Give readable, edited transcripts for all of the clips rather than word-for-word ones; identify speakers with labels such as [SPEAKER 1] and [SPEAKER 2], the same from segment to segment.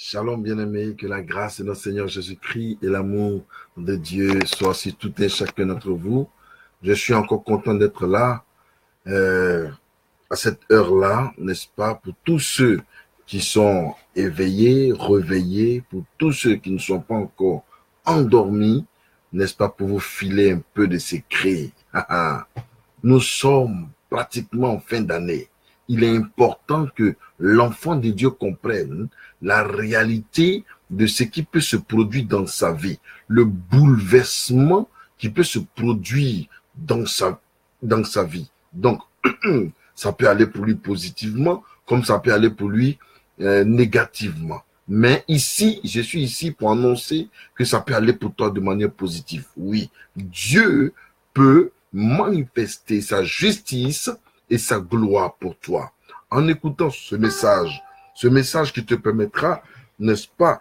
[SPEAKER 1] Shalom bien-aimés, que la grâce de notre Seigneur Jésus-Christ et l'amour de Dieu soient sur tout un chacun d'entre vous. Je suis encore content d'être là à cette heure-là, n'est-ce pas, pour tous ceux qui sont éveillés, réveillés, pour tous ceux qui ne sont pas encore endormis, n'est-ce pas, pour vous filer un peu de secret. Nous sommes pratiquement en fin d'année. Il est important que l'enfant de Dieu comprenne la réalité de ce qui peut se produire dans sa vie, le bouleversement qui peut se produire dans sa vie. Donc, ça peut aller pour lui positivement, comme ça peut aller pour lui négativement. Mais ici, je suis ici pour annoncer que ça peut aller pour toi de manière positive. Oui, Dieu peut manifester sa justice et sa gloire pour toi. En écoutant ce message qui te permettra, n'est-ce pas,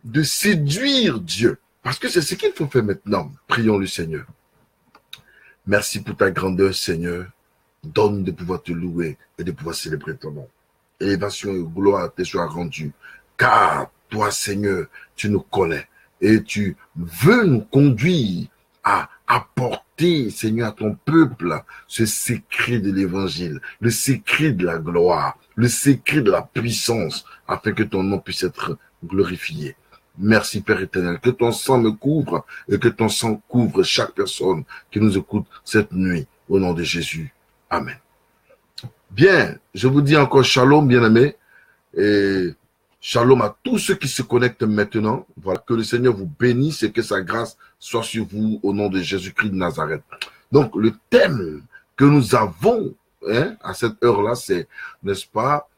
[SPEAKER 1] de séduire Dieu. Parce que c'est ce qu'il faut faire maintenant. Prions le Seigneur. Merci pour ta grandeur, Seigneur. Donne de pouvoir te louer et de pouvoir célébrer ton nom. Élévation et gloire te soient rendues. Car toi, Seigneur, tu nous connais et tu veux nous conduire à apporter, Seigneur, à ton peuple ce secret de l'évangile, le secret de la gloire, le secret de la puissance, afin que ton nom puisse être glorifié. Merci, Père éternel, que ton sang me couvre et que ton sang couvre chaque personne qui nous écoute cette nuit, au nom de Jésus. Amen. Bien, je vous dis encore shalom, bien-aimés, et shalom à tous ceux qui se connectent maintenant. Voilà, que le Seigneur vous bénisse et que sa grâce soit sur vous au nom de Jésus-Christ de Nazareth. Donc, le thème que nous avons à cette heure-là, c'est, n'est-ce pas,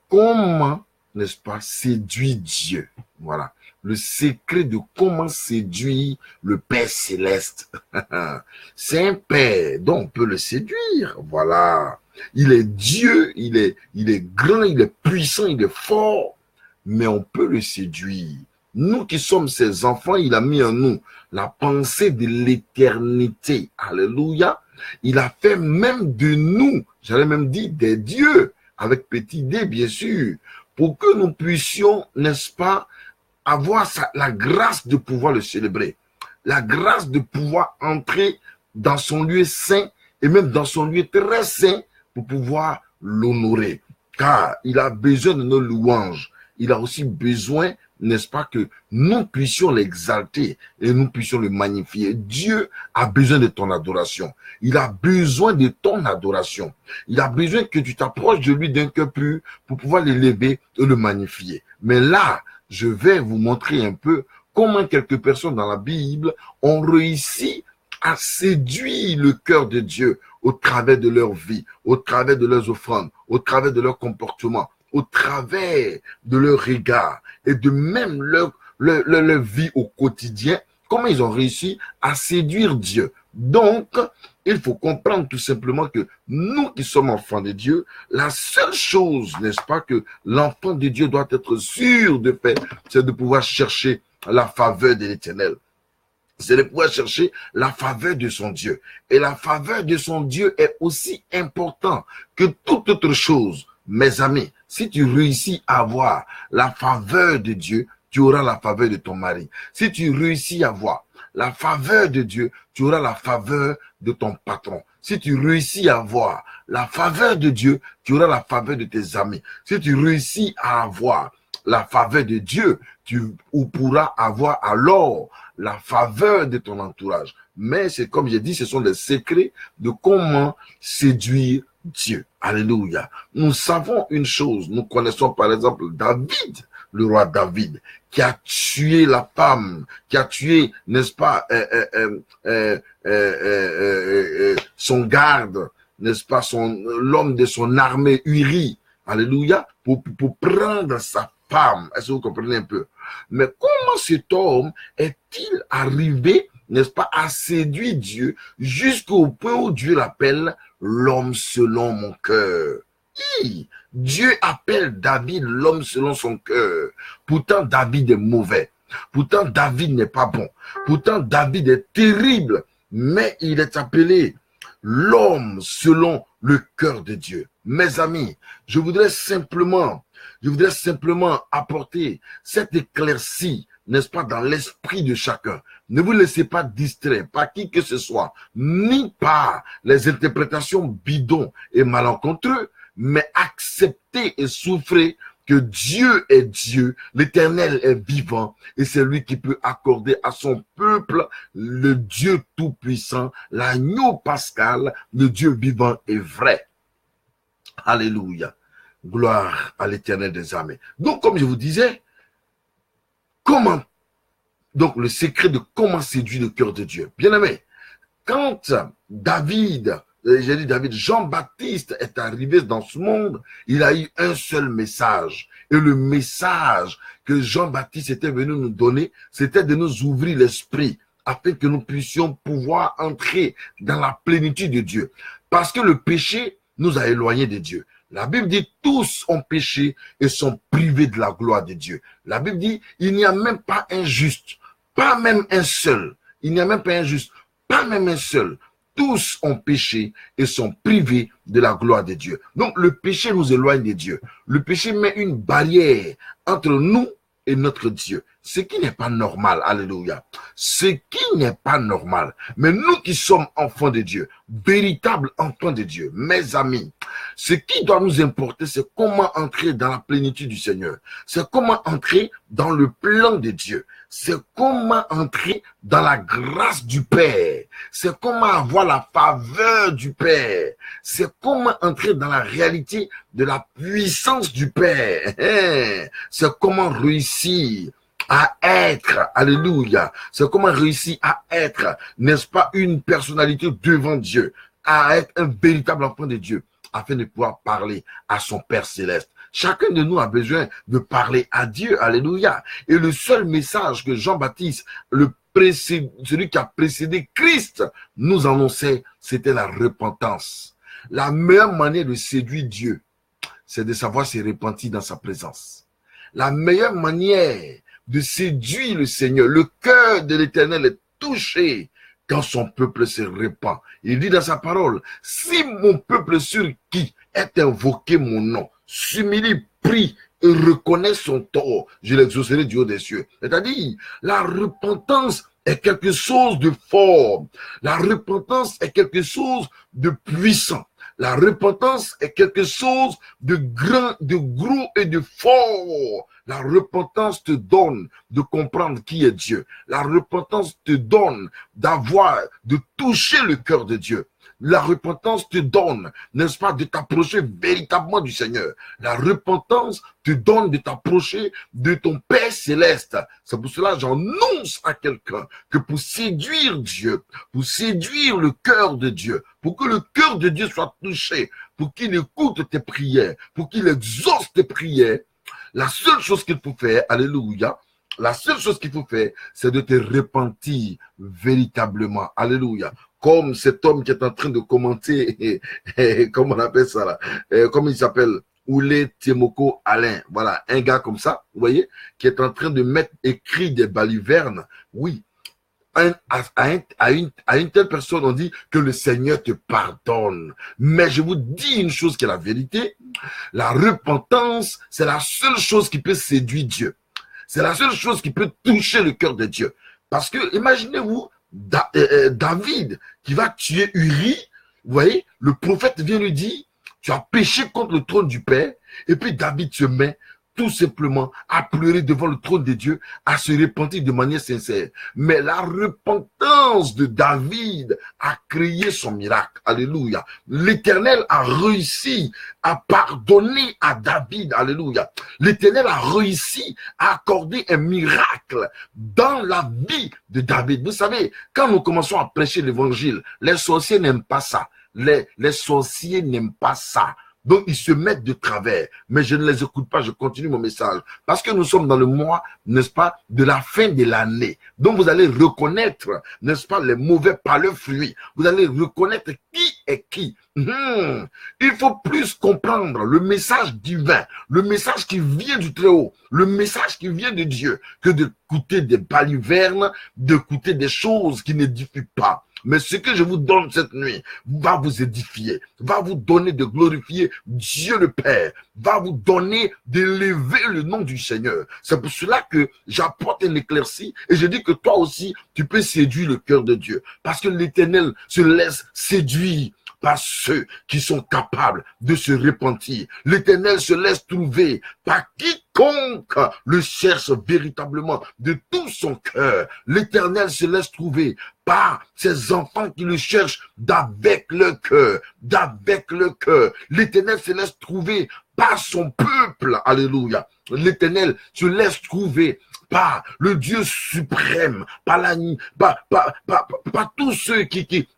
[SPEAKER 1] comment, n'est-ce pas, séduire Dieu. Voilà. Le secret de comment séduire le Père Céleste. C'est un Père dont on peut le séduire. Voilà. Il est Dieu, il est grand, il est puissant, il est fort, mais on peut le séduire. Nous qui sommes ses enfants, il a mis en nous la pensée de l'éternité. Alléluia. Il a fait même de nous, j'allais même dire des dieux, avec petit d, bien sûr, pour que nous puissions, n'est-ce pas, avoir la grâce de pouvoir le célébrer, la grâce de pouvoir entrer dans son lieu saint et même dans son lieu très saint pour pouvoir l'honorer. Car il a besoin de nos louanges. Il a aussi besoin, n'est-ce pas, que nous puissions l'exalter et nous puissions le magnifier. Dieu a besoin de ton adoration. Il a besoin de ton adoration. Il a besoin que tu t'approches de lui d'un cœur pur pour pouvoir l'élever et le magnifier. Mais là, je vais vous montrer un peu comment quelques personnes dans la Bible ont réussi à séduire le cœur de Dieu au travers de leur vie, au travers de leurs offrandes, au travers de leur comportement, au travers de leur regard et de même leur vie au quotidien, comment ils ont réussi à séduire Dieu. Donc, il faut comprendre tout simplement que nous qui sommes enfants de Dieu, la seule chose, n'est-ce pas, que l'enfant de Dieu doit être sûr de faire, c'est de pouvoir chercher la faveur de l'Éternel. C'est de pouvoir chercher la faveur de son Dieu. Et la faveur de son Dieu est aussi importante que toute autre chose. Mes amis, si tu réussis à avoir la faveur de Dieu, tu auras la faveur de ton mari. Si tu réussis à avoir la faveur de Dieu, tu auras la faveur de ton patron. Si tu réussis à avoir la faveur de Dieu, tu auras la faveur de tes amis. Si tu réussis à avoir la faveur de Dieu, tu pourras avoir alors la faveur de ton entourage. Mais c'est comme j'ai dit, ce sont les secrets de comment séduire Dieu. Alléluia. Nous savons une chose, nous connaissons par exemple David, le roi David, qui a tué la femme, qui a tué, n'est-ce pas, son garde, n'est-ce pas, l'homme de son armée, Uri, alléluia, pour prendre sa femme. Est-ce que vous comprenez un peu? Mais comment cet homme est-il arrivé, n'est-ce pas, à séduire Dieu jusqu'au point où Dieu l'appelle l'homme selon mon cœur? Dieu appelle David l'homme selon son cœur. Pourtant, David est mauvais. Pourtant, David n'est pas bon. Pourtant, David est terrible. Mais il est appelé l'homme selon le cœur de Dieu. Mes amis, je voudrais simplement Je voudrais simplement apporter cette éclaircie, n'est-ce pas, dans l'esprit de chacun. Ne vous laissez pas distraire par qui que ce soit, ni par les interprétations bidons et malencontreuses, mais acceptez et souffrez que Dieu est Dieu, l'Éternel est vivant, et c'est lui qui peut accorder à son peuple le Dieu tout-puissant, l'agneau pascal, le Dieu vivant et vrai. Alléluia. Gloire à l'Éternel des armées. Donc, comme je vous disais, comment, donc le secret de comment séduire le cœur de Dieu. Bien aimé, quand Jean-Baptiste est arrivé dans ce monde, il a eu un seul message. Et le message que Jean-Baptiste était venu nous donner, c'était de nous ouvrir l'esprit afin que nous puissions pouvoir entrer dans la plénitude de Dieu. Parce que le péché nous a éloignés de Dieu. La Bible dit tous ont péché et sont privés de la gloire de Dieu. La Bible dit il n'y a même pas un juste, pas même un seul. Il n'y a même pas un juste, pas même un seul. Tous ont péché et sont privés de la gloire de Dieu. Donc le péché nous éloigne de Dieu. Le péché met une barrière entre nous et notre Dieu. Ce qui n'est pas normal. Alléluia. Ce qui n'est pas normal. Mais nous qui sommes enfants de Dieu, véritables enfants de Dieu, mes amis, ce qui doit nous importer, c'est comment entrer dans la plénitude du Seigneur. C'est comment entrer dans le plan de Dieu. C'est comment entrer dans la grâce du Père. C'est comment avoir la faveur du Père. C'est comment entrer dans la réalité de la puissance du Père. C'est comment réussir à être, alléluia, c'est comment réussir à être, n'est-ce pas, une personnalité devant Dieu, à être un véritable enfant de Dieu, afin de pouvoir parler à son Père céleste. Chacun de nous a besoin de parler à Dieu, alléluia. Et le seul message que Jean-Baptiste, celui qui a précédé Christ, nous annonçait, c'était la repentance. La meilleure manière de séduire Dieu, c'est de savoir se repentir dans sa présence. La meilleure manière de séduire le Seigneur, le cœur de l'Éternel est touché quand son peuple se répand. Il dit dans sa parole, si mon peuple sur qui est invoqué mon nom, s'humilie, prie et reconnaît son tort, je l'exaucerai du haut des cieux. C'est-à-dire, la repentance est quelque chose de fort. La repentance est quelque chose de puissant. La repentance est quelque chose de grand, de gros et de fort. La repentance te donne de comprendre qui est Dieu. La repentance te donne de toucher le cœur de Dieu. La repentance te donne, n'est-ce pas, de t'approcher véritablement du Seigneur. La repentance te donne de t'approcher de ton Père céleste. C'est pour cela que j'annonce à quelqu'un que pour séduire Dieu, pour séduire le cœur de Dieu, pour que le cœur de Dieu soit touché, pour qu'il écoute tes prières, pour qu'il exauce tes prières, la seule chose qu'il faut faire, alléluia, la seule chose qu'il faut faire, c'est de te repentir véritablement. Alléluia. Comme cet homme qui est en train de commenter, comment on appelle ça là, comment il s'appelle, Oulé Tiemoko Alain. Voilà, un gars comme ça, vous voyez, qui est en train de mettre écrit des balivernes. Oui, à une telle personne, on dit que le Seigneur te pardonne. Mais je vous dis une chose qui est la vérité. La repentance, c'est la seule chose qui peut séduire Dieu. C'est la seule chose qui peut toucher le cœur de Dieu. Parce que, imaginez-vous, David qui va tuer Uri, vous voyez, le prophète vient lui dire, tu as péché contre le trône du Père, et puis David se met tout simplement à pleurer devant le trône de Dieu, à se repentir de manière sincère. Mais la repentance de David a créé son miracle. Alléluia. L'Éternel a réussi à pardonner à David. Alléluia. L'Éternel a réussi à accorder un miracle dans la vie de David. Vous savez, quand nous commençons à prêcher l'évangile, les sorciers n'aiment pas ça. Les sorciers n'aiment pas ça. Donc, ils se mettent de travers. Mais je ne les écoute pas, je continue mon message. Parce que nous sommes dans le mois, n'est-ce pas, de la fin de l'année. Donc, vous allez reconnaître, n'est-ce pas, les mauvais par leurs fruits. Vous allez reconnaître qui est qui. Il faut plus comprendre le message divin, le message qui vient du Très-Haut, le message qui vient de Dieu, que d'écouter des balivernes, d'écouter des choses qui n'édifient pas. Mais ce que je vous donne cette nuit va vous édifier, va vous donner de glorifier Dieu le Père, va vous donner d'élever le nom du Seigneur. C'est pour cela que j'apporte un éclairci et je dis que toi aussi, tu peux séduire le cœur de Dieu. Parce que l'Éternel se laisse séduire par ceux qui sont capables de se repentir. L'Éternel se laisse trouver par quiconque le cherche véritablement de tout son cœur. L'Éternel se laisse trouver par ses enfants qui le cherchent d'avec le cœur, d'avec le cœur. L'Éternel se laisse trouver par son peuple. Alléluia. L'Éternel se laisse trouver par le Dieu suprême, par tous ceux qui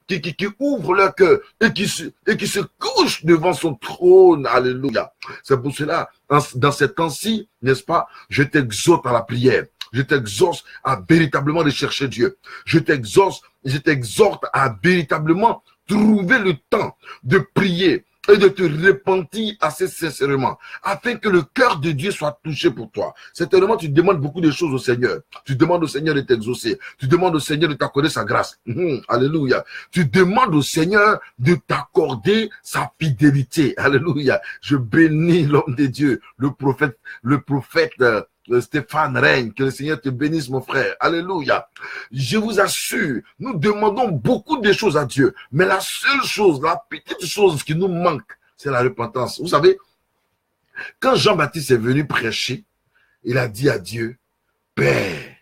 [SPEAKER 1] ouvrent leur cœur et qui se couchent devant son trône. Alléluia. C'est pour cela, dans ces temps-ci, n'est-ce pas, je t'exhorte à la prière. Je t'exhorte à véritablement rechercher Dieu. Je t'exhorte à véritablement trouver le temps de prier et de te repentir assez sincèrement, afin que le cœur de Dieu soit touché pour toi. Certainement, tu demandes beaucoup de choses au Seigneur. Tu demandes au Seigneur de t'exaucer. Tu demandes au Seigneur de t'accorder sa grâce. Alléluia. Tu demandes au Seigneur de t'accorder sa fidélité. Alléluia. Je bénis l'homme de Dieu, le prophète Stéphane Règne, que le Seigneur te bénisse, mon frère. Alléluia. Je vous assure, nous demandons beaucoup de choses à Dieu, mais la seule chose, la petite chose qui nous manque, c'est la repentance. Vous savez, quand Jean-Baptiste est venu prêcher, il a dit à Dieu, Père,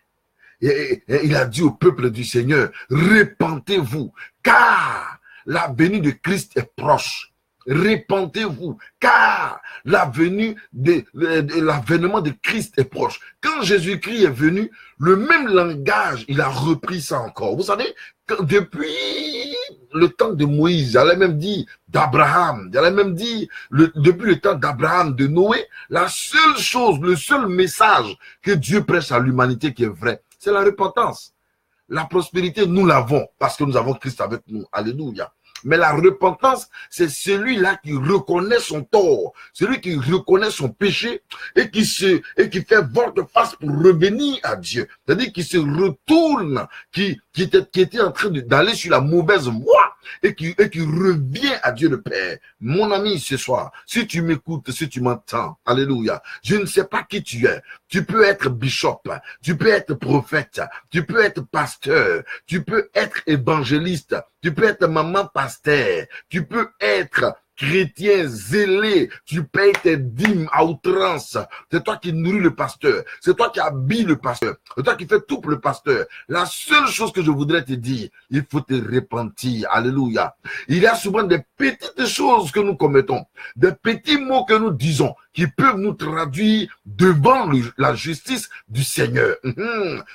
[SPEAKER 1] et il a dit au peuple du Seigneur, repentez-vous, car la venue de Christ est proche. Repentez-vous, car l'avènement de Christ est proche. Quand Jésus-Christ est venu, le même langage, il a repris ça encore. Vous savez, depuis le temps de Moïse, j'allais même dire d'Abraham, j'allais même dire depuis le temps d'Abraham, de Noé, la seule chose, le seul message que Dieu prêche à l'humanité qui est vrai, c'est la repentance. La prospérité, nous l'avons parce que nous avons Christ avec nous. Alléluia. Mais la repentance, c'est celui-là qui reconnaît son tort, celui qui reconnaît son péché et qui fait volte-face pour revenir à Dieu. C'est-à-dire qui se retourne, qui était en train d'aller sur la mauvaise voie et qui revient à Dieu le Père. Mon ami, ce soir, si tu m'écoutes, si tu m'entends, alléluia, je ne sais pas qui tu es. Tu peux être bishop, tu peux être prophète, tu peux être pasteur, tu peux être évangéliste, tu peux être maman pasteur, tu peux être chrétien zélé, tu payes tes dîmes à outrance. C'est toi qui nourris le pasteur, c'est toi qui habilles le pasteur, c'est toi qui fais tout pour le pasteur. La seule chose que je voudrais te dire, il faut te repentir. Alléluia. Il y a souvent des petites choses que nous commettons, des petits mots que nous disons, qui peuvent nous traduire devant la justice du Seigneur,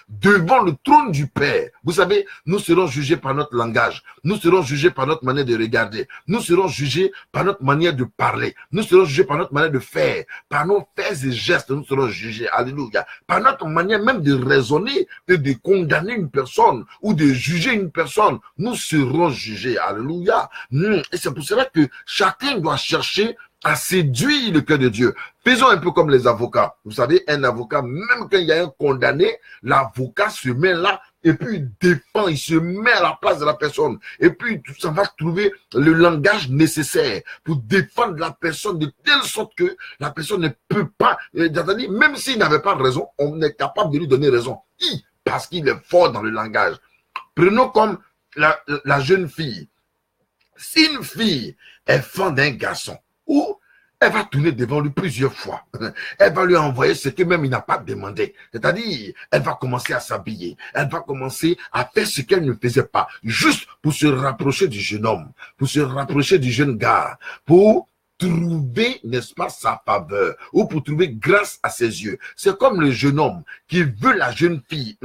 [SPEAKER 1] devant le trône du Père. Vous savez, nous serons jugés par notre langage, nous serons jugés par notre manière de regarder, nous serons jugés par notre manière de parler, nous serons jugés par notre manière de faire, par nos faits et gestes, nous serons jugés, alléluia, par notre manière même de raisonner et de condamner une personne ou de juger une personne, nous serons jugés, alléluia. Et c'est pour cela que chacun doit chercher à séduire le cœur de Dieu. Faisons un peu comme les avocats. Vous savez, un avocat, même quand il y a un condamné, l'avocat se met là et puis il défend, il se met à la place de la personne. Et puis, ça va trouver le langage nécessaire pour défendre la personne de telle sorte que la personne ne peut pas, même s'il n'avait pas raison, on est capable de lui donner raison. Parce qu'il est fort dans le langage. Prenons comme la jeune fille. Si une fille est fan d'un garçon, ou elle va tourner devant lui plusieurs fois. Elle va lui envoyer ce que même il n'a pas demandé. C'est-à-dire, elle va commencer à s'habiller. Elle va commencer à faire ce qu'elle ne faisait pas. Juste pour se rapprocher du jeune homme. Pour se rapprocher du jeune gars. Pour trouver, n'est-ce pas, sa faveur. Ou pour trouver grâce à ses yeux. C'est comme le jeune homme qui veut la jeune fille.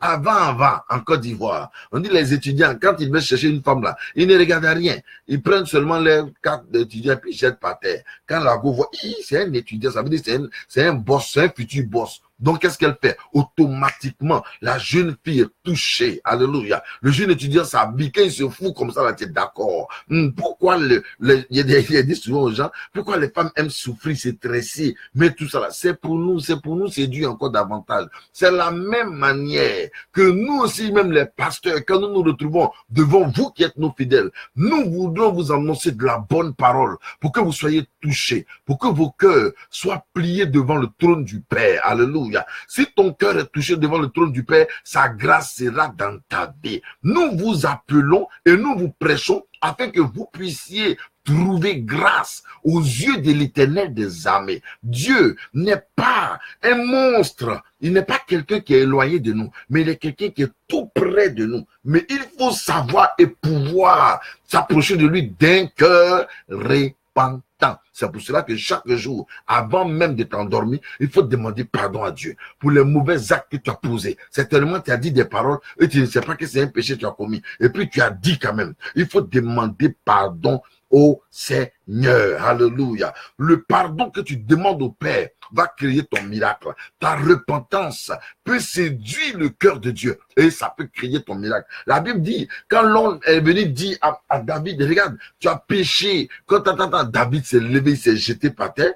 [SPEAKER 1] Avant, en Côte d'Ivoire, on dit les étudiants, quand ils veulent chercher une femme là, ils ne regardent rien. Ils prennent seulement leur carte d'étudiant puis ils jettent par terre. Quand la go voit, c'est un étudiant, ça veut dire c'est un boss, c'est un futur boss. Donc, qu'est-ce qu'elle fait? Automatiquement, la jeune fille est touchée. Alléluia. Le jeune étudiant s'habille, quand il se fout comme ça, là, tu es d'accord. Pourquoi il y a dit souvent aux gens, pourquoi les femmes aiment souffrir, se stresser, mais tout ça là, c'est pour nous séduire encore davantage. C'est la même manière que nous aussi, même les pasteurs, quand nous nous retrouvons devant vous qui êtes nos fidèles, nous voudrons vous annoncer de la bonne parole pour que vous soyez touchés, pour que vos cœurs soient pliés devant le trône du Père. Alléluia. Si ton cœur est touché devant le trône du Père, sa grâce sera dans ta vie. Nous vous appelons et nous vous prêchons afin que vous puissiez trouver grâce aux yeux de l'Éternel des armées. Dieu n'est pas un monstre. Il n'est pas quelqu'un qui est éloigné de nous, mais il est quelqu'un qui est tout près de nous. Mais il faut savoir et pouvoir s'approcher de lui d'un cœur repentant. C'est pour cela que chaque jour, avant même de t'endormir, il faut demander pardon à Dieu pour les mauvais actes que tu as posés. Certainement, tu as dit des paroles et tu ne sais pas que c'est un péché que tu as commis. Et puis, tu as dit quand même. Il faut demander pardon au Seigneur. Alléluia. Le pardon que tu demandes au Père va créer ton miracle. Ta repentance peut séduire le cœur de Dieu et ça peut créer ton miracle. La Bible dit, quand l'homme est venu dire à David, regarde, tu as péché. Quand David s'est levé, il s'est jeté par terre.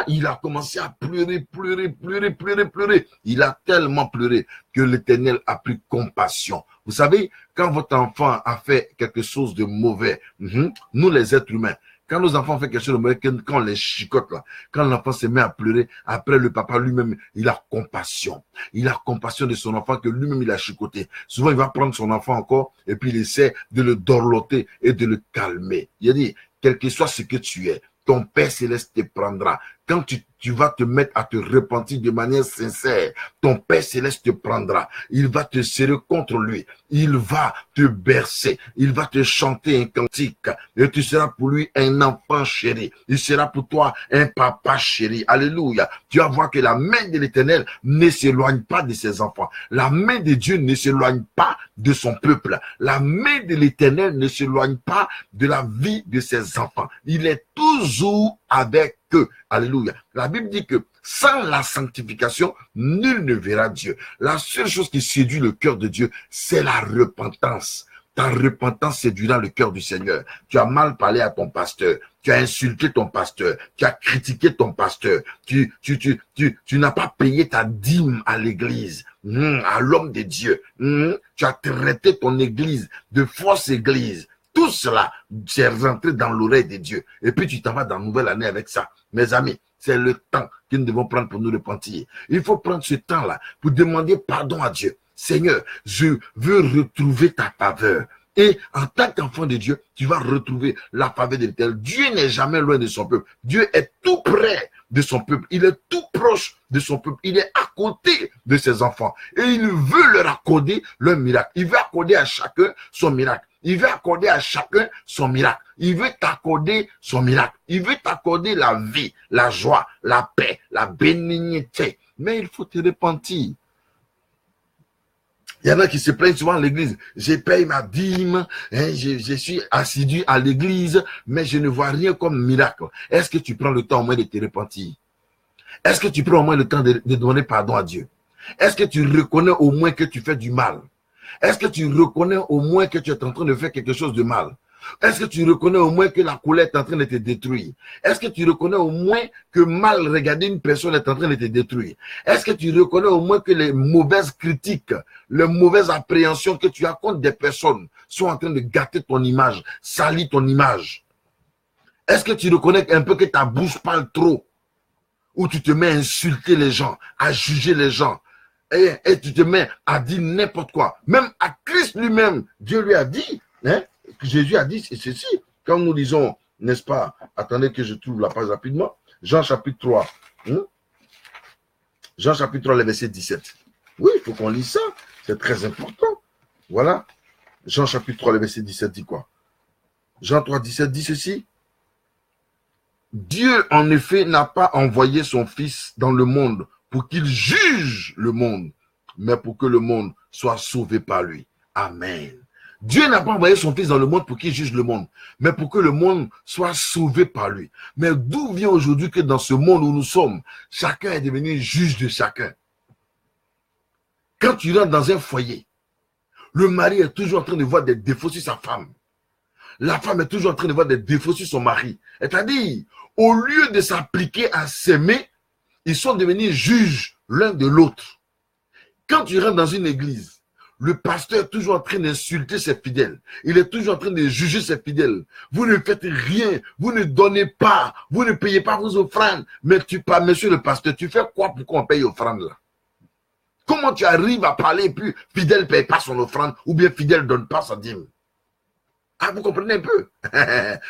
[SPEAKER 1] Il a commencé à pleurer. Il a tellement pleuré que l'Éternel a pris compassion. Vous savez, quand votre enfant a fait quelque chose de mauvais, nous les êtres humains, quand nos enfants font quelque chose de mauvais, quand on les chicote là, quand l'enfant se met à pleurer, après le papa lui-même, il a compassion. Il a compassion de son enfant que lui-même il a chicoté. Souvent, il va prendre son enfant encore et puis il essaie de le dorloter et de le calmer. Il a dit, quel que soit ce que tu es, ton Père Céleste te prendra. Quand tu vas te mettre à te repentir de manière sincère, ton Père Céleste te prendra. Il va te serrer contre lui. Il va te bercer. Il va te chanter un cantique. Et tu seras pour lui un enfant chéri. Il sera pour toi un papa chéri. Alléluia. Tu vas voir que la main de l'Éternel ne s'éloigne pas de ses enfants. La main de Dieu ne s'éloigne pas de son peuple. La main de l'Éternel ne s'éloigne pas de la vie de ses enfants. Il est toujours avec eux. Alléluia. La Bible dit que sans la sanctification, nul ne verra Dieu. La seule chose qui séduit le cœur de Dieu, c'est la repentance. Ta repentance séduira le cœur du Seigneur. Tu as mal parlé à ton pasteur. Tu as insulté ton pasteur. Tu as critiqué ton pasteur. Tu n'as pas payé ta dîme à l'église, à l'homme de Dieu. Tu as traité ton église de fausse église. Tout cela, c'est rentré dans l'oreille de Dieu. Et puis tu t'en vas dans la nouvelle année avec ça. Mes amis, c'est le temps que nous devons prendre pour nous repentir. Il faut prendre ce temps-là pour demander pardon à Dieu. Seigneur, je veux retrouver ta faveur. Et en tant qu'enfant de Dieu, tu vas retrouver la faveur de l'Éternel. Dieu n'est jamais loin de son peuple. Dieu est tout près de son peuple. Il est tout proche de son peuple. Il est à côté de ses enfants. Et il veut leur accorder leur miracle. Il veut accorder à chacun son miracle. Il veut accorder à chacun son miracle. Il veut t'accorder son miracle. Il veut t'accorder la vie, la joie, la paix, la bénignité. Mais il faut te repentir. Il y en a qui se plaignent souvent à l'église. Je paye ma dîme, je suis assidu à l'église, mais je ne vois rien comme miracle. Est-ce que tu prends le temps au moins de te repentir? Est-ce que tu prends au moins le temps de demander pardon à Dieu? Est-ce que tu reconnais au moins que tu fais du mal? Est-ce que tu reconnais au moins que tu es en train de faire quelque chose de mal? Est-ce que tu reconnais au moins que la colère est en train de te détruire? Est-ce que tu reconnais au moins que mal regarder une personne est en train de te détruire? Est-ce que tu reconnais au moins que les mauvaises critiques, les mauvaises appréhensions que tu as contre des personnes sont en train de gâter ton image, salir ton image? Est-ce que tu reconnais un peu que ta bouche parle trop? Ou tu te mets à insulter les gens, à juger les gens? Et tu te mets à dire n'importe quoi. Même à Christ lui-même, Dieu lui a dit, Jésus a dit ceci. Quand nous lisons, n'est-ce pas? Attendez que je trouve la page rapidement. Jean chapitre 3. Jean chapitre 3, le verset 17. Oui, il faut qu'on lise ça. C'est très important. Voilà. Jean chapitre 3, le verset 17 dit quoi? Jean 3, 17 dit ceci. Dieu, en effet, n'a pas envoyé son Fils dans le monde pour qu'il juge le monde, mais pour que le monde soit sauvé par lui. Amen. Dieu n'a pas envoyé son Fils dans le monde pour qu'il juge le monde, mais pour que le monde soit sauvé par lui. Mais d'où vient aujourd'hui que dans ce monde où nous sommes, chacun est devenu juge de chacun? Quand tu rentres dans un foyer, le mari est toujours en train de voir des défauts sur sa femme. La femme est toujours en train de voir des défauts sur son mari. C'est-à-dire, au lieu de s'appliquer à s'aimer, ils sont devenus juges l'un de l'autre. Quand tu rentres dans une église, le pasteur est toujours en train d'insulter ses fidèles. Il est toujours en train de juger ses fidèles. Vous ne faites rien, vous ne donnez pas, vous ne payez pas vos offrandes. Mais monsieur le pasteur, tu fais quoi pour qu'on paye offrande là? Comment tu arrives à parler et puis fidèle ne paye pas son offrande ou bien fidèle ne donne pas sa dîme? Ah, vous comprenez un peu?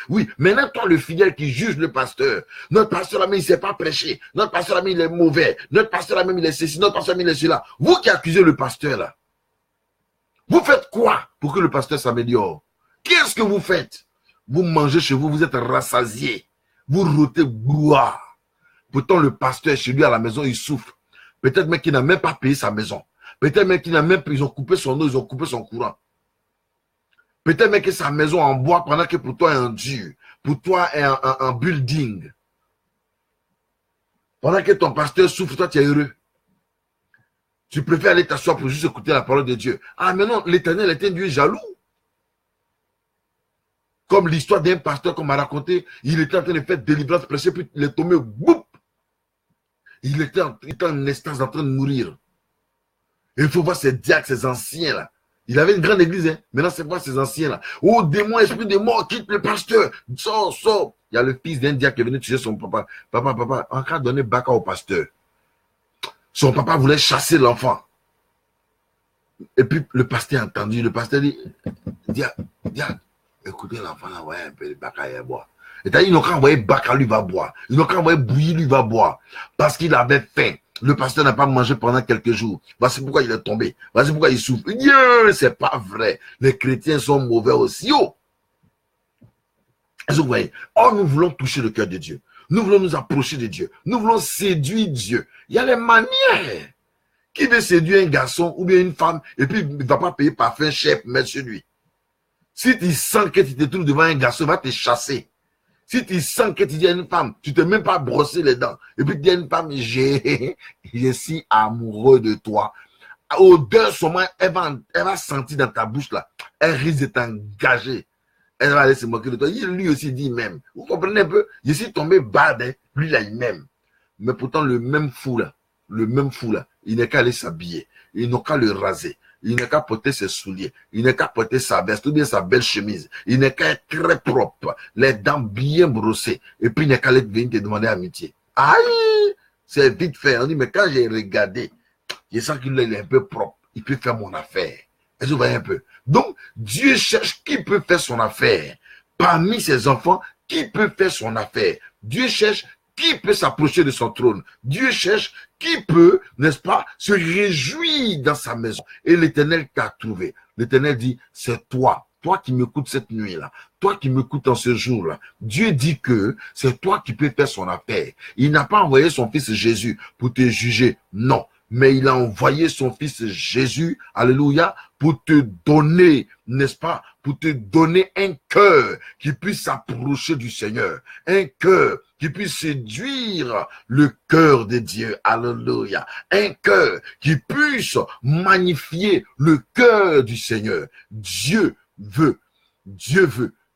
[SPEAKER 1] Oui, maintenant, toi, le fidèle qui juge le pasteur, notre pasteur là-même, il ne sait pas prêcher, notre pasteur là-même, il est mauvais, notre pasteur là-même, il est ceci, notre pasteur là-même, il est cela. Vous qui accusez le pasteur là, vous faites quoi pour que le pasteur s'améliore? Qu'est-ce que vous faites? Vous mangez chez vous, vous êtes rassasiés, vous rôtez bois. Pourtant, le pasteur chez lui à la maison, il souffre. Peut-être même qu'il n'a même pas payé sa maison. Peut-être même qu'il n'a même pas, ils ont coupé son eau, ils ont coupé son courant. Peut-être même que sa maison en bois pendant que pour toi est en dur. Pour toi est un building. Pendant que ton pasteur souffre, toi tu es heureux. Tu préfères aller t'asseoir pour juste écouter la parole de Dieu. Ah mais non, l'Éternel est un Dieu jaloux. Comme l'histoire d'un pasteur qu'on m'a raconté, il était en train de faire délivrance, prêcher, puis il est tombé, boum. Il était en instance en train de mourir. Et il faut voir ces diacres, ces anciens là. Il avait une grande église, hein. Maintenant, c'est quoi ces anciens-là? Oh, démon, esprit de mort, quitte le pasteur. Sors, sors. Il y a le fils d'un diacre qui est venu tuer son papa. Papa, on a donné baka au pasteur. Son papa voulait chasser l'enfant. Et puis, le pasteur a entendu. Le pasteur dit, diacre, écoutez l'enfant là, ouais, un peu de baka, il va boire. C'est-à-dire, ils n'ont qu'à envoyer baka, lui va boire. Ils n'ont qu'à envoyer bouillie, lui va boire. Parce qu'il avait faim. Le pasteur n'a pas mangé pendant quelques jours. Voici pourquoi il est tombé. Voici pourquoi il souffre. C'est pas vrai. Les chrétiens sont mauvais aussi. Oh! Est-ce que vous voyez? Oh, nous voulons toucher le cœur de Dieu. Nous voulons nous approcher de Dieu. Nous voulons séduire Dieu. Il y a les manières. Qui veut séduire un garçon ou bien une femme et puis il ne va pas payer parfum cher pour mettre sur lui. Si tu sens que tu te trouves devant un garçon, il va te chasser. Si tu sens que tu dis à une femme, tu ne t'es même pas brossé les dents, et puis tu dis à une femme, je suis amoureux de toi. Odeur seulement, elle va sentir dans ta bouche là, elle risque de t'engager. Elle va aller se moquer de toi. Lui aussi dit même. Vous comprenez un peu? Je suis tombé bad, hein? Lui là, il m'aime. Mais pourtant, le même fou là, il n'est qu'à aller s'habiller. Il n'a qu'à le raser. Il n'a qu'à porter ses souliers. Il n'a qu'à porter sa veste ou bien sa belle chemise. Il n'a qu'à être très propre. Les dents bien brossées. Et puis il n'a qu'à venir te demander amitié. Aïe! C'est vite fait. On dit, mais quand j'ai regardé, je sens qu'il est un peu propre. Il peut faire mon affaire. Est-ce que vous voyez un peu? Donc, Dieu cherche qui peut faire son affaire. Parmi ses enfants, qui peut faire son affaire? Dieu cherche qui peut s'approcher de son trône. Dieu cherche qui peut, n'est-ce pas, se réjouir dans sa maison. Et l'Éternel t'a trouvé. L'Éternel dit, c'est toi qui m'écoutes cette nuit-là, toi qui m'écoutes en ce jour-là. Dieu dit que c'est toi qui peux faire son affaire. Il n'a pas envoyé son fils Jésus pour te juger, non. Mais il a envoyé son fils Jésus, alléluia, pour te donner, n'est-ce pas, pour te donner un cœur qui puisse s'approcher du Seigneur, un cœur qui puisse séduire le cœur de Dieu, alléluia, un cœur qui puisse magnifier le cœur du Seigneur. Dieu veut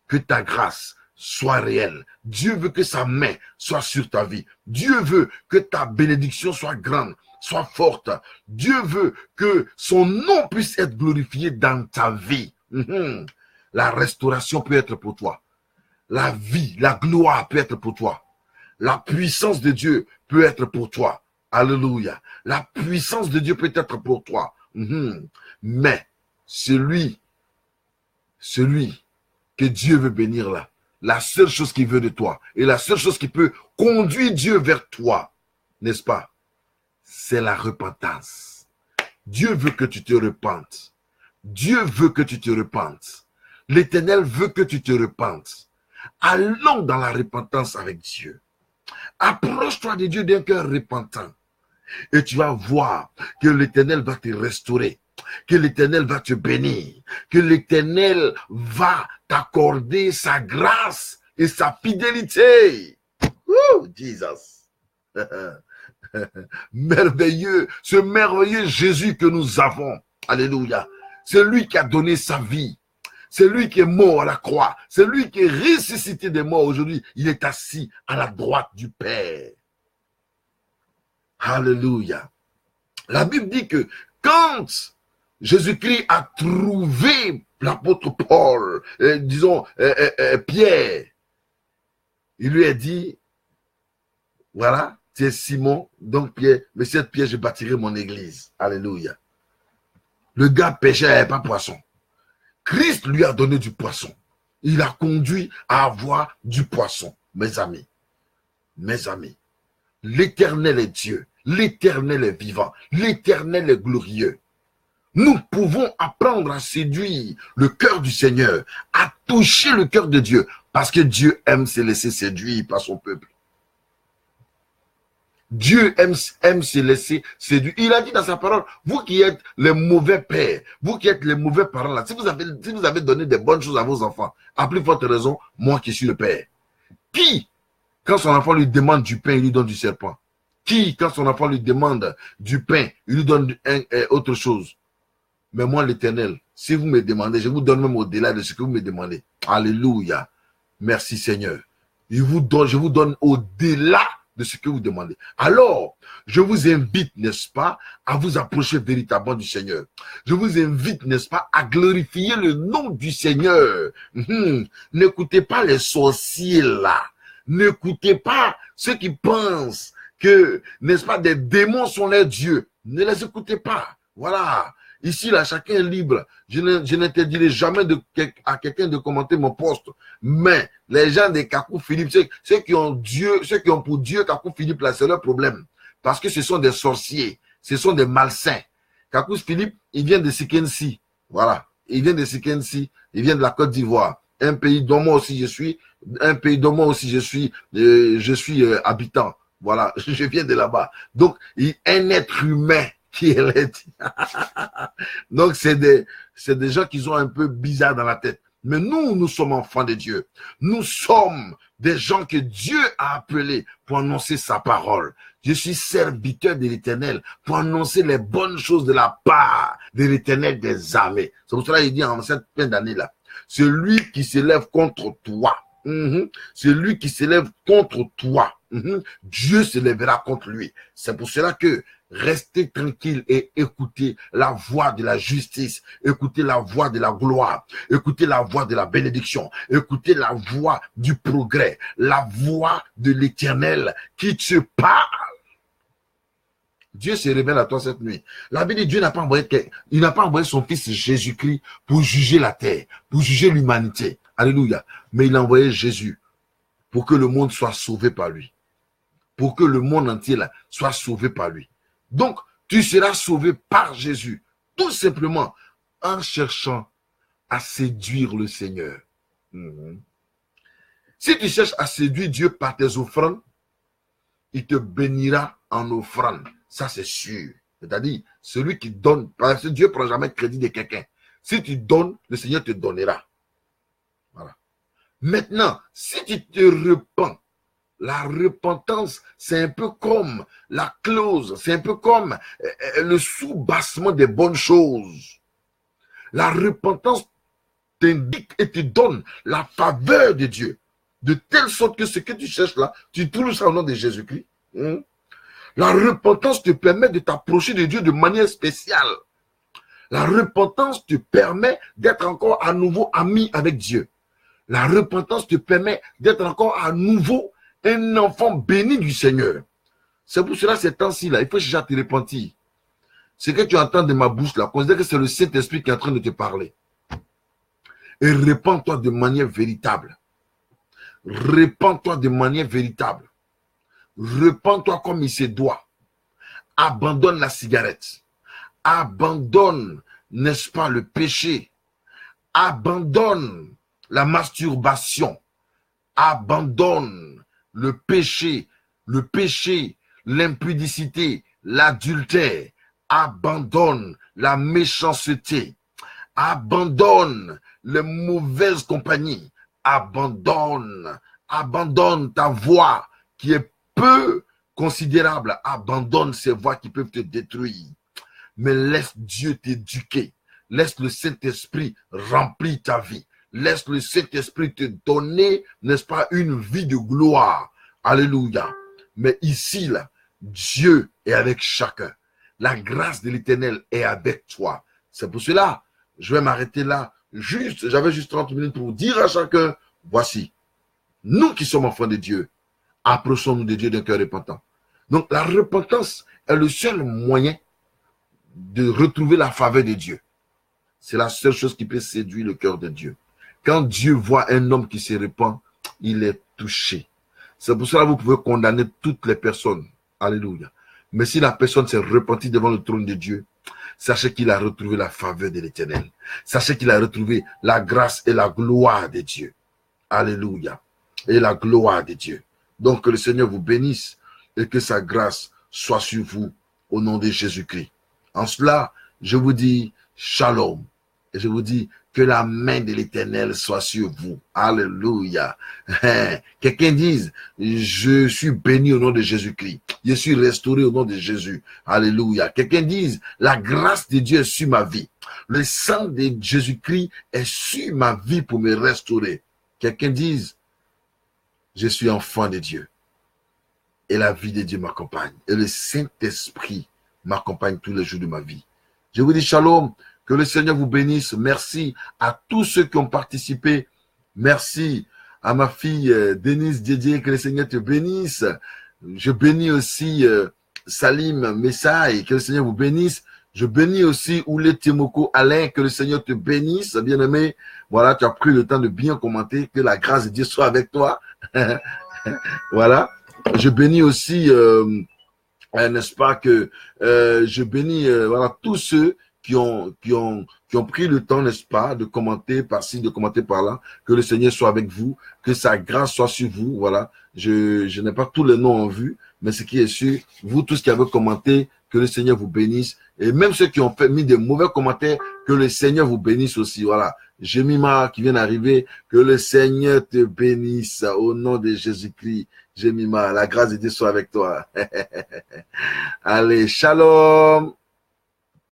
[SPEAKER 1] que ta grâce soit réelle. Dieu veut que sa main soit sur ta vie. Dieu veut que ta bénédiction soit grande, soit forte. Dieu veut que son nom puisse être glorifié dans ta vie. La restauration peut être pour toi. La vie, la gloire peut être pour toi. La puissance de Dieu peut être pour toi. Alléluia. La puissance de Dieu peut être pour toi. Mais celui que Dieu veut bénir là, la seule chose qu'il veut de toi et la seule chose qui peut conduire Dieu vers toi, n'est-ce pas? C'est la repentance. Dieu veut que tu te repentes. Dieu veut que tu te repentes. L'Éternel veut que tu te repentes. Allons dans la repentance avec Dieu. Approche-toi de Dieu d'un cœur repentant. Et tu vas voir que l'Éternel va te restaurer. que l'Éternel va te bénir, que l'Éternel va t'accorder sa grâce et sa fidélité. Oh, Jesus. Merveilleux, ce merveilleux Jésus que nous avons. Alléluia. C'est lui qui a donné sa vie. C'est lui qui est mort à la croix. C'est lui qui est ressuscité des morts aujourd'hui. Il est assis à la droite du Père. Alléluia. La Bible dit que quand Jésus-Christ a trouvé l'apôtre Paul, Pierre, il lui a dit, voilà, tu es Simon, donc Pierre, mais cette Pierre, je bâtirai mon église. Alléluia. Le gars pêchait, il n'avait pas poisson. Christ lui a donné du poisson. Il a conduit à avoir du poisson. Mes amis, l'Éternel est Dieu. L'Éternel est vivant. L'Éternel est glorieux. Nous pouvons apprendre à séduire le cœur du Seigneur, à toucher le cœur de Dieu, parce que Dieu aime se laisser séduire par son peuple. Dieu aime se laisser séduire. Il a dit dans sa parole, vous qui êtes les mauvais pères, vous qui êtes les mauvais parents, là, si vous avez donné des bonnes choses à vos enfants, à plus forte raison, moi qui suis le père. Qui, quand son enfant lui demande du pain, il lui donne du serpent? Qui, quand son enfant lui demande du pain, il lui donne autre chose? Mais moi, l'Éternel, si vous me demandez, je vous donne même au-delà de ce que vous me demandez. Alléluia. Merci Seigneur. Je vous donne au-delà de ce que vous demandez. Alors, je vous invite, n'est-ce pas, à vous approcher véritablement du Seigneur. Je vous invite, n'est-ce pas, à glorifier le nom du Seigneur. N'écoutez pas les sorciers là. N'écoutez pas ceux qui pensent que, n'est-ce pas, des démons sont les dieux. Ne les écoutez pas. Voilà. Ici, là, chacun est libre. Je n'interdirai jamais à quelqu'un de commenter mon poste. Mais les gens des Kakou Philippe, ceux qui ont pour Dieu Kakou Philippe, là, c'est leur problème. Parce que ce sont des sorciers. Ce sont des malsains. Kakou Philippe, il vient de Sikensi. Voilà. Il vient de Sikensi. Il vient de la Côte d'Ivoire. Un pays dont moi aussi je suis. Je suis habitant. Voilà. Je viens de là-bas. Donc, un être humain qui est donc c'est des gens qui sont un peu bizarres dans la tête. Mais nous sommes enfants de Dieu. Nous sommes des gens que Dieu a appelés pour annoncer sa parole. Je suis serviteur de l'Éternel pour annoncer les bonnes choses de la part de l'Éternel des armées. C'est pour cela qu'il dit en cette fin d'année-là, celui qui s'élève contre toi, celui qui s'élève contre toi, Dieu se lèvera contre lui. C'est pour cela que restez tranquille et écoutez la voix de la justice, écoutez la voix de la gloire, écoutez la voix de la bénédiction, écoutez la voix du progrès, la voix de l'Éternel qui te parle. Dieu se révèle à toi cette nuit. La Bible dit Dieu n'a pas envoyé son fils Jésus-Christ pour juger la terre, pour juger l'humanité. Alléluia. Mais il a envoyé Jésus pour que le monde soit sauvé par lui. Pour que le monde entier là, soit sauvé par lui. Donc, tu seras sauvé par Jésus, tout simplement en cherchant à séduire le Seigneur. Si tu cherches à séduire Dieu par tes offrandes, il te bénira en offrande. Ça, c'est sûr. C'est-à-dire, celui qui donne, parce que Dieu ne prend jamais crédit de quelqu'un. Si tu donnes, le Seigneur te donnera. Voilà. Maintenant, si tu te repens, la repentance, c'est un peu comme la clause, c'est un peu comme le sous-bassement des bonnes choses. La repentance t'indique et te donne la faveur de Dieu, de telle sorte que ce que tu cherches là, tu trouves ça au nom de Jésus-Christ. La repentance te permet de t'approcher de Dieu de manière spéciale. La repentance te permet d'être encore à nouveau ami avec Dieu. La repentance te permet d'être encore à nouveau un enfant béni du Seigneur. C'est pour cela, ces temps-ci, là, il faut chercher à te repentir. Ce que tu entends de ma bouche, là, considère que c'est le Saint-Esprit qui est en train de te parler. Et répands-toi de manière véritable. Répands-toi de manière véritable. Répands-toi comme il se doit. Abandonne la cigarette. Abandonne, n'est-ce pas, le péché. Abandonne la masturbation. Abandonne le péché, l'impudicité, l'adultère. Abandonne la méchanceté. Abandonne les mauvaises compagnies. Abandonne ta voix qui est peu considérable. Abandonne ces voix qui peuvent te détruire. Mais laisse Dieu t'éduquer. Laisse le Saint-Esprit remplir ta vie. Laisse le Saint-Esprit te donner, n'est-ce pas, une vie de gloire. Alléluia. Mais ici, là, Dieu est avec chacun. La grâce de l'Éternel est avec toi. C'est pour cela, je vais m'arrêter là. J'avais juste 30 minutes pour dire à chacun, voici, nous qui sommes enfants de Dieu, approchons-nous de Dieu d'un cœur repentant. Donc, la repentance est le seul moyen de retrouver la faveur de Dieu. C'est la seule chose qui peut séduire le cœur de Dieu. Quand Dieu voit un homme qui se repent, il est touché. C'est pour cela que vous pouvez condamner toutes les personnes. Alléluia. Mais si la personne s'est repentie devant le trône de Dieu, sachez qu'il a retrouvé la faveur de l'Éternel. Sachez qu'il a retrouvé la grâce et la gloire de Dieu. Alléluia. Et la gloire de Dieu. Donc que le Seigneur vous bénisse et que sa grâce soit sur vous au nom de Jésus-Christ. En cela, je vous dis shalom. Et je vous dis que la main de l'Éternel soit sur vous. Alléluia. Quelqu'un dise, je suis béni au nom de Jésus-Christ. Je suis restauré au nom de Jésus. Alléluia. Quelqu'un dise, la grâce de Dieu est sur ma vie. Le sang de Jésus-Christ est sur ma vie pour me restaurer. Quelqu'un dise, je suis enfant de Dieu. Et la vie de Dieu m'accompagne. Et le Saint-Esprit m'accompagne tous les jours de ma vie. Je vous dis shalom. Que le Seigneur vous bénisse. Merci à tous ceux qui ont participé. Merci à ma fille Denise Didier. Que le Seigneur te bénisse. Je bénis aussi Salim Messaï. Que le Seigneur vous bénisse. Je bénis aussi Oulé Timoko Alain. Que le Seigneur te bénisse. Bien-aimé, voilà, tu as pris le temps de bien commenter. Que la grâce de Dieu soit avec toi. Voilà. Je bénis aussi, n'est-ce pas, que je bénis voilà, tous ceux qui ont pris le temps, n'est-ce pas, de commenter par-ci, de commenter par-là. Que le Seigneur soit avec vous, que sa grâce soit sur vous. Voilà, je n'ai pas tous les noms en vue, mais ce qui est sûr, vous tous qui avez commenté, que le Seigneur vous bénisse. Et même ceux qui ont mis des mauvais commentaires, que le Seigneur vous bénisse aussi. Voilà, Jemima qui vient d'arriver, que le Seigneur te bénisse au nom de Jésus-Christ. Jemima, la grâce de Dieu soit avec toi. Allez, shalom.